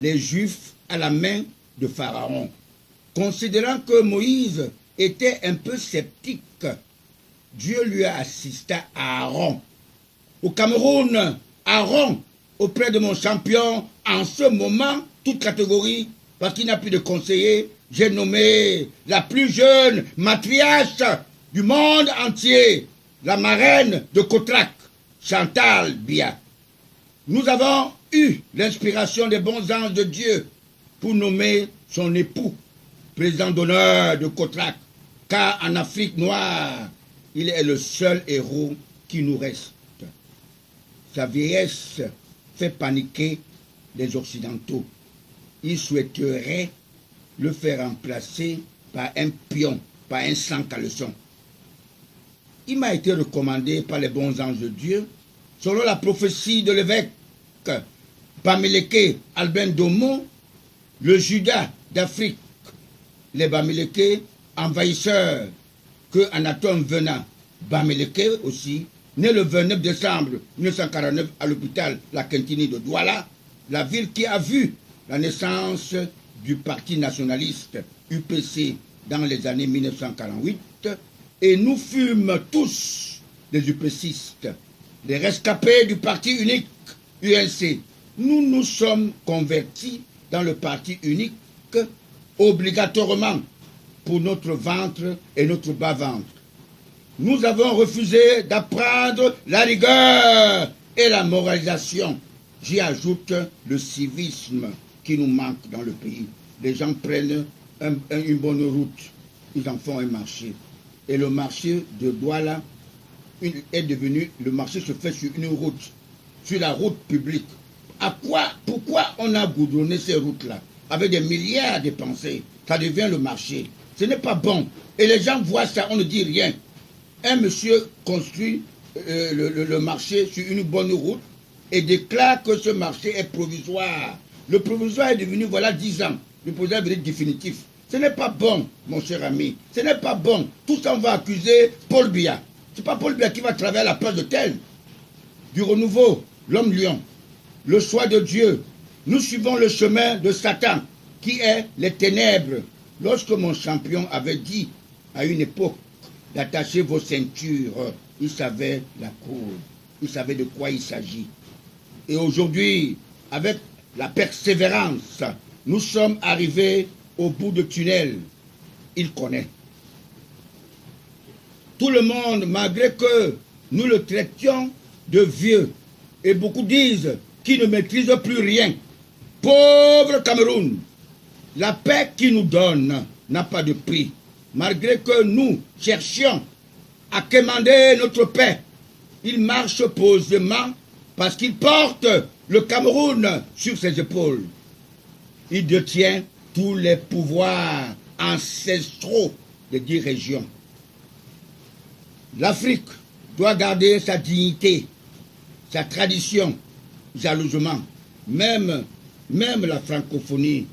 les Juifs à la main de Pharaon. Considérant que Moïse était un peu sceptique, Dieu lui a assisté à Aaron. Au Cameroun, Aaron, auprès de mon champion, en ce moment, toute catégorie, parce qu'il n'a plus de conseiller, j'ai nommé la plus jeune matriarche du monde entier, la marraine de Cotrac, Chantal Biya. Nous avons eu l'inspiration des bons anges de Dieu pour nommer son époux président d'honneur de Cotrac, car en Afrique noire, il est le seul héros qui nous reste. Sa vieillesse fait paniquer les Occidentaux. Ils souhaiteraient le faire remplacer par un pion, par un sans-caleçon. Il m'a été recommandé par les bons anges de Dieu, selon la prophétie de l'évêque Bamileke Albin Domo, le Judas d'Afrique, les Bamileke envahisseurs, que Anatole Venant Bamileke aussi, né le 29 décembre 1949 à l'hôpital La Quintini de Douala, la ville qui a vu la naissance du Parti nationaliste UPC dans les années 1948, et nous fûmes tous des UPCistes, les rescapés du Parti unique UNC. Nous nous sommes convertis dans le Parti unique obligatoirement pour notre ventre et notre bas-ventre. Nous avons refusé d'apprendre la rigueur et la moralisation. J'y ajoute le civisme qui nous manque dans le pays. Les gens prennent une bonne route, ils en font un marché. Et le marché de Douala est devenu, le marché se fait sur une route, sur la route publique. Pourquoi on a goudronné ces routes-là avec des milliards dépensés? Ça devient le marché. Ce n'est pas bon. Et les gens voient ça, on ne dit rien. Un monsieur construit le marché sur une bonne route et déclare que ce marché est provisoire. Le provisoire est devenu, voilà, 10 ans. Le provisoire est devenu définitif. Ce n'est pas bon, mon cher ami. Ce n'est pas bon. Tout ça, on va accuser Paul Biya. Ce n'est pas Paul Biya qui va travailler à la place de tel. Du renouveau, l'homme lion, le choix de Dieu. Nous suivons le chemin de Satan, qui est les ténèbres. Lorsque mon champion avait dit à une époque d'attacher vos ceintures, il savait la cause, il savait de quoi il s'agit. Et aujourd'hui, avec la persévérance, nous sommes arrivés au bout du tunnel. Il connaît. Tout le monde, malgré que nous le traitions de vieux, et beaucoup disent qu'il ne maîtrise plus rien. Pauvre Cameroun, la paix qu'il nous donne n'a pas de prix. Malgré que nous cherchions à quémander notre paix, il marche posément parce qu'il porte le Cameroun sur ses épaules. Il détient tous les pouvoirs ancestraux des 10 régions. L'Afrique doit garder sa dignité, sa tradition, jalousement. Même la francophonie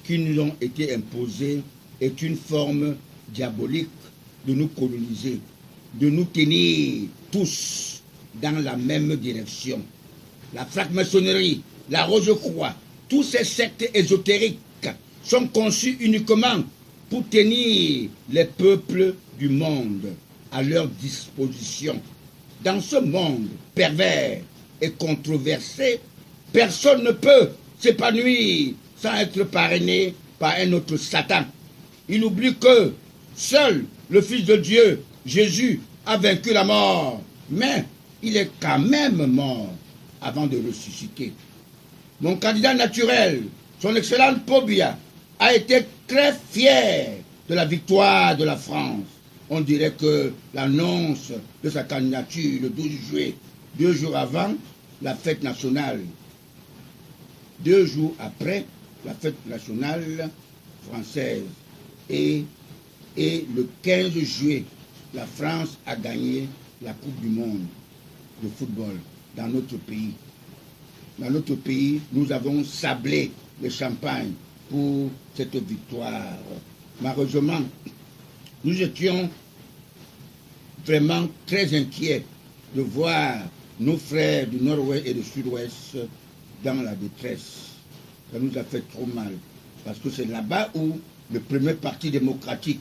qui nous ont été imposées est une forme diabolique de nous coloniser, de nous tenir tous dans la même direction. La franc-maçonnerie, la Rose-Croix, tous ces sectes ésotériques sont conçus uniquement pour tenir les peuples du monde à leur disposition. Dans ce monde pervers et controversé, personne ne peut s'épanouir sans être parrainé par un autre Satan. Il oublie que seul le Fils de Dieu, Jésus, a vaincu la mort, mais il est quand même mort avant de ressusciter. Mon candidat naturel, son excellente Paul Biya, a été très fier de la victoire de la France. On dirait que l'annonce de sa candidature le 12 juillet, 2 jours avant la fête nationale, 2 jours après la fête nationale française, et le 15 juillet, la France a gagné la Coupe du Monde de football dans notre pays. Dans notre pays, nous avons sablé le champagne pour cette victoire. Malheureusement, nous étions vraiment très inquiets de voir nos frères du nord-ouest et du sud-ouest dans la détresse. ça nous a fait trop mal. Parce que c'est là-bas où le premier parti démocratique